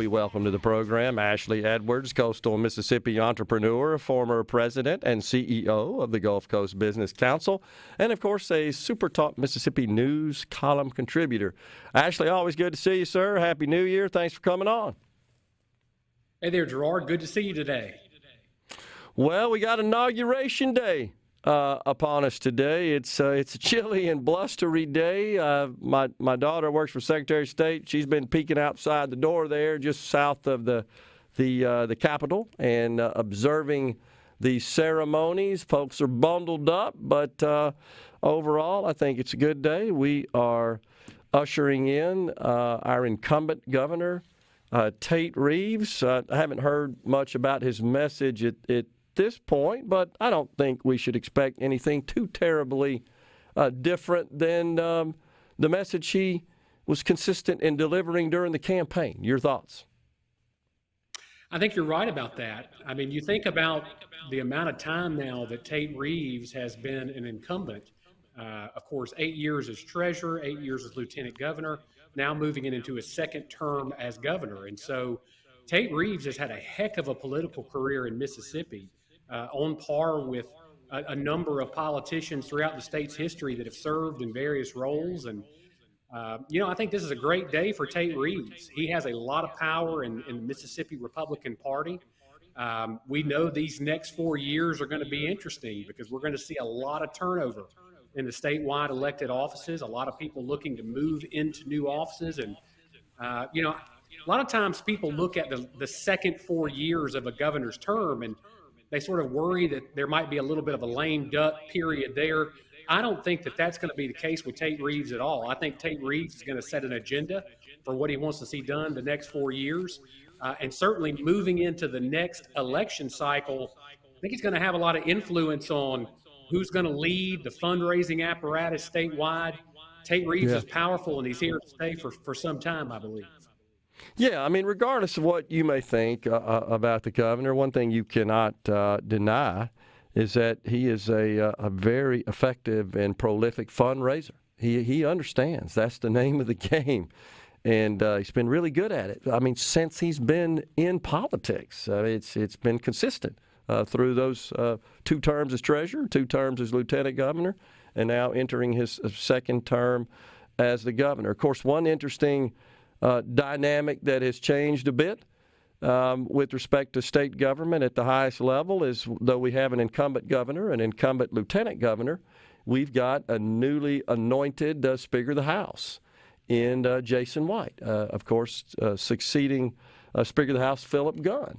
We welcome to the program Ashley Edwards, coastal Mississippi entrepreneur, former president and CEO of the Gulf Coast Business Council, and, of course, a SuperTalk Mississippi News column contributor. Ashley, always good to see you, sir. Happy New Year. Thanks for coming on. Hey there, Gerard. Good to see you today. Well, we got Inauguration Day upon us today. It's a chilly and blustery day. My daughter works for Secretary of State. She's been peeking outside the door there, just south of the Capitol, and observing these ceremonies. Folks are bundled up, but overall, I think it's a good day. We are ushering in our incumbent governor, Tate Reeves. I haven't heard much about his message at this point, but I don't think we should expect anything too terribly different than the message he was consistent in delivering during the campaign. Your thoughts? I think you're right about that. I mean, you think about the amount of time now that Tate Reeves has been an incumbent. Of course, 8 years as treasurer, 8 years as lieutenant governor, now moving into his second term as governor. And so Tate Reeves has had a heck of a political career in Mississippi, on par with a number of politicians throughout the state's history that have served in various roles. And, I think this is a great day for Tate Reeves. He has a lot of power in the Mississippi Republican Party. We know these next 4 years are going to be interesting because we're going to see a lot of turnover in the statewide elected offices, a lot of people looking to move into new offices. And, a lot of times people look at the second 4 years of a governor's term and they sort of worry that there might be a little bit of a lame duck period there. I don't think that that's going to be the case with Tate Reeves at all. I think Tate Reeves is going to set an agenda for what he wants to see done the next 4 years. And certainly moving into the next election cycle, I think he's going to have a lot of influence on who's going to lead the fundraising apparatus statewide. Tate Reeves is powerful, and he's here to stay for some time, I believe. Yeah, I mean, regardless of what you may think about the governor, one thing you cannot deny is that he is a very effective and prolific fundraiser. He understands. That's the name of the game. And he's been really good at it. I mean, since he's been in politics, it's been consistent through those 2 terms as treasurer, 2 terms as lieutenant governor, and now entering his second term as the governor. Of course, one interesting dynamic that has changed a bit with respect to state government at the highest level is, though we have an incumbent governor, an incumbent lieutenant governor, we've got a newly anointed Speaker of the House in Jason White, of course, succeeding Speaker of the House Philip Gunn.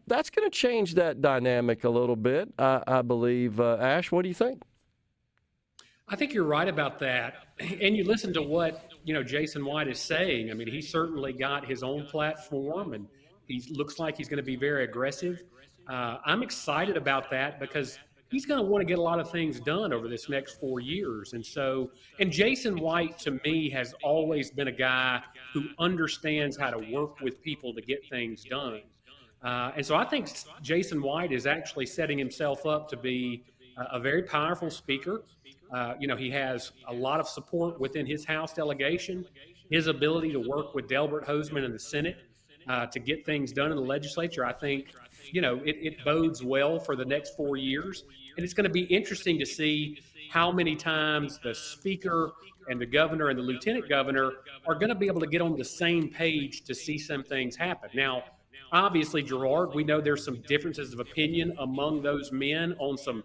That's going to change that dynamic a little bit, I believe. Ash, what do you think? I think you're right about that. And you listen to what, Jason White is saying. I mean, he certainly got his own platform, and he looks like he's going to be very aggressive. I'm excited about that because he's going to want to get a lot of things done over this next 4 years. And Jason White, to me, has always been a guy who understands how to work with people to get things done. And so I think Jason White is actually setting himself up to be a very powerful speaker. He has a lot of support within his House delegation, his ability to work with Delbert Hosemann in the Senate to get things done in the legislature. I think, it bodes well for the next 4 years. And it's going to be interesting to see how many times the speaker and the governor and the lieutenant governor are going to be able to get on the same page to see some things happen. Now, obviously, Gerard, we know there's some differences of opinion among those men on some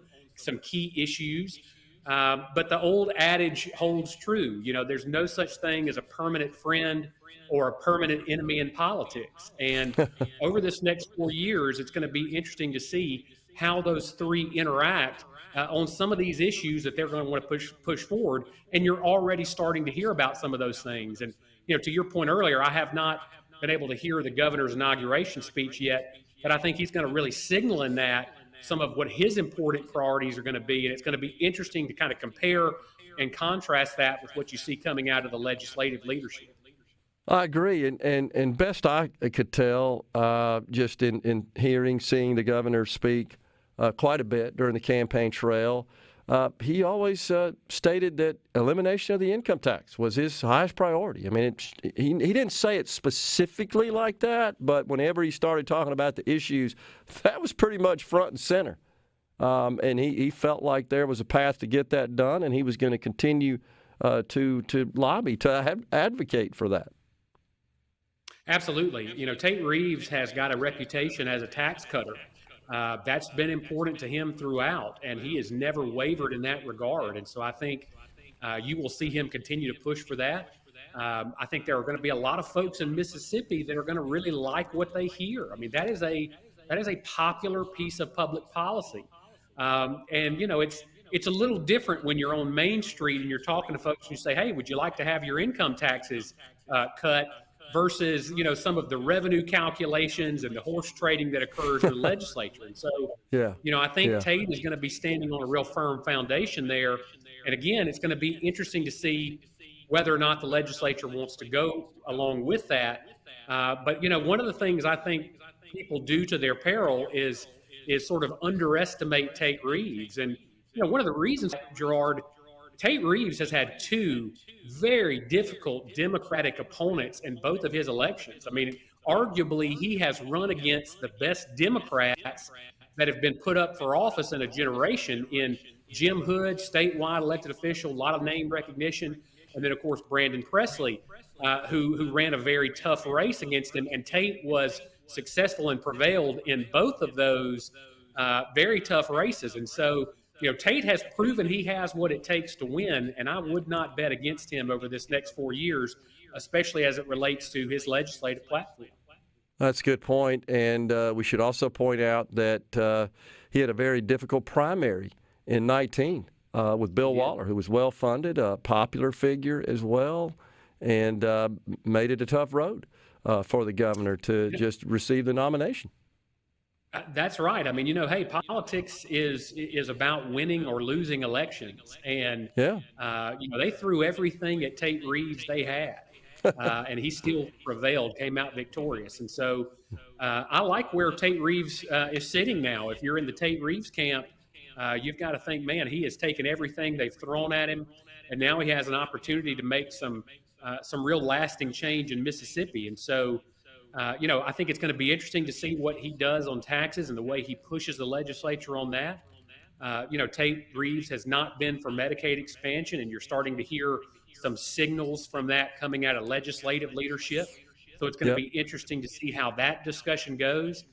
key issues. But the old adage holds true. There's no such thing as a permanent friend or a permanent enemy in politics. And over this next 4 years, it's going to be interesting to see how those three interact on some of these issues that they're going to want to push forward. And you're already starting to hear about some of those things. And, to your point earlier, I have not been able to hear the governor's inauguration speech yet, but I think he's going to really signal in that some of what his important priorities are going to be. And it's going to be interesting to kind of compare and contrast that with what you see coming out of the legislative leadership. I agree. And best I could tell, just in seeing the governor speak quite a bit during the campaign trail, he always stated that elimination of the income tax was his highest priority. I mean, he didn't say it specifically like that, but whenever he started talking about the issues, that was pretty much front and center. And he felt like there was a path to get that done, and he was going to continue to lobby, to advocate for that. Absolutely. Tate Reeves has got a reputation as a tax cutter. That's been important to him throughout, and he has never wavered in that regard. And so I think you will see him continue to push for that. I think there are going to be a lot of folks in Mississippi that are going to really like what they hear. I mean, that is a popular piece of public policy. And it's a little different when you're on Main Street and you're talking to folks and you say, hey, would you like to have your income taxes cut? Versus, some of the revenue calculations and the horse trading that occurs in the legislature. And so, I think Tate is going to be standing on a real firm foundation there. And again, it's going to be interesting to see whether or not the legislature wants to go along with that. But, one of the things I think people do to their peril is sort of underestimate Tate Reeves. And, one of the reasons, Gerard, Tate Reeves has had two very difficult Democratic opponents in both of his elections. I mean, arguably, he has run against the best Democrats that have been put up for office in a generation in Jim Hood, statewide elected official, a lot of name recognition, and then, of course, Brandon Presley, who ran a very tough race against him. And Tate was successful and prevailed in both of those very tough races. And so, Tate has proven he has what it takes to win, and I would not bet against him over this next 4 years, especially as it relates to his legislative platform. That's a good point, and we should also point out that he had a very difficult primary in 19 with Bill Waller, who was well-funded, a popular figure as well, and made it a tough road for the governor to just receive the nomination. That's right. I mean, hey, politics is about winning or losing elections. And, they threw everything at Tate Reeves they had. And he still prevailed, came out victorious. And so I like where Tate Reeves is sitting now. If you're in the Tate Reeves camp, you've got to think, man, he has taken everything they've thrown at him. And now he has an opportunity to make some real lasting change in Mississippi. And so, I think it's going to be interesting to see what he does on taxes and the way he pushes the legislature on that. Tate Reeves has not been for Medicaid expansion, and you're starting to hear some signals from that coming out of legislative leadership. So it's going to be interesting to see how that discussion goes.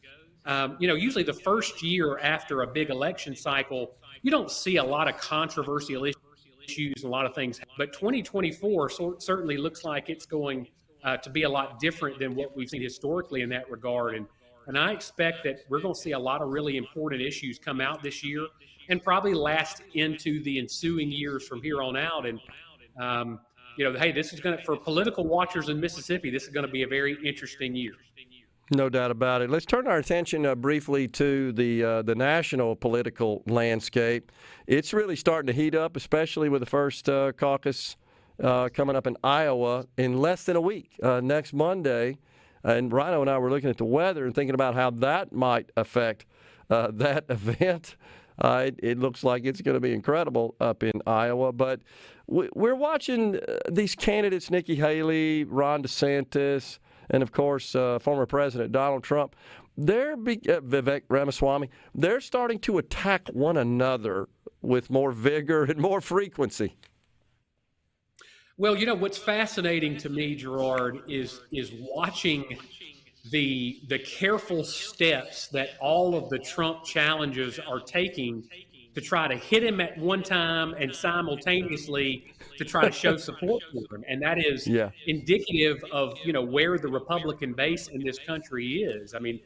Usually the first year after a big election cycle, you don't see a lot of controversial issues and a lot of things. But 2024 certainly looks like it's going to be a lot different than what we've seen historically in that regard. And I expect that we're going to see a lot of really important issues come out this year and probably last into the ensuing years from here on out. And, hey, this is for political watchers in Mississippi, this is going to be a very interesting year. No doubt about it. Let's turn our attention briefly to the national political landscape. It's really starting to heat up, especially with the first caucus coming up in Iowa in less than a week, next Monday. And Rhino and I were looking at the weather and thinking about how that might affect that event. It looks like it's going to be incredible up in Iowa. But we're watching these candidates, Nikki Haley, Ron DeSantis, and, of course, former President Donald Trump. Vivek Ramaswamy, they're starting to attack one another with more vigor and more frequency. Well, what's fascinating to me, Gerard, is watching the careful steps that all of the Trump challengers are taking to try to hit him at one time and simultaneously to try to show support for him. And that is indicative of, where the Republican base in this country is. I mean,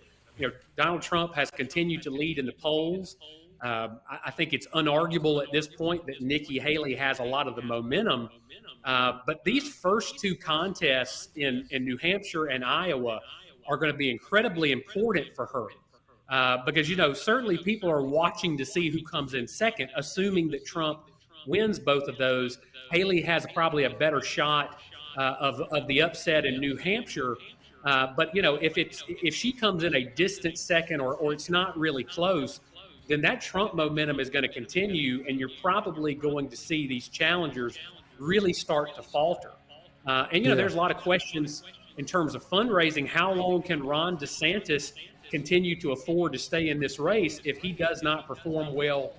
Donald Trump has continued to lead in the polls. I think it's unarguable at this point that Nikki Haley has a lot of the momentum. But these first two contests in New Hampshire and Iowa are going to be incredibly important for her. Because, certainly people are watching to see who comes in second, assuming that Trump wins both of those. Haley has probably a better shot of the upset in New Hampshire. But, if she comes in a distant second or it's not really close, then that Trump momentum is going to continue, and you're probably going to see these challengers really start to falter. And, Yeah. there's a lot of questions in terms of fundraising. How long can Ron DeSantis continue to afford to stay in this race if he does not perform well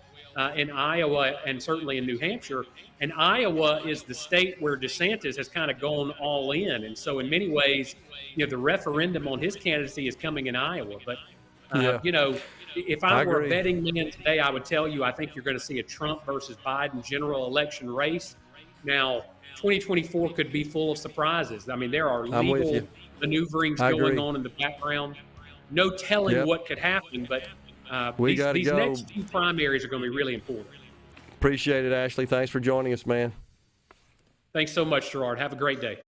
in Iowa and certainly in New Hampshire? And Iowa is the state where DeSantis has kind of gone all in. And so in many ways, the referendum on his candidacy is coming in Iowa. But, if I were agree. a betting man today, I would tell you I think you're going to see a Trump versus Biden general election race. Now, 2024 could be full of surprises. I mean, there are legal maneuverings going on in the background. No telling what could happen, but these next two primaries are going to be really important. Appreciate it, Ashley. Thanks for joining us, man. Thanks so much, Gerard. Have a great day.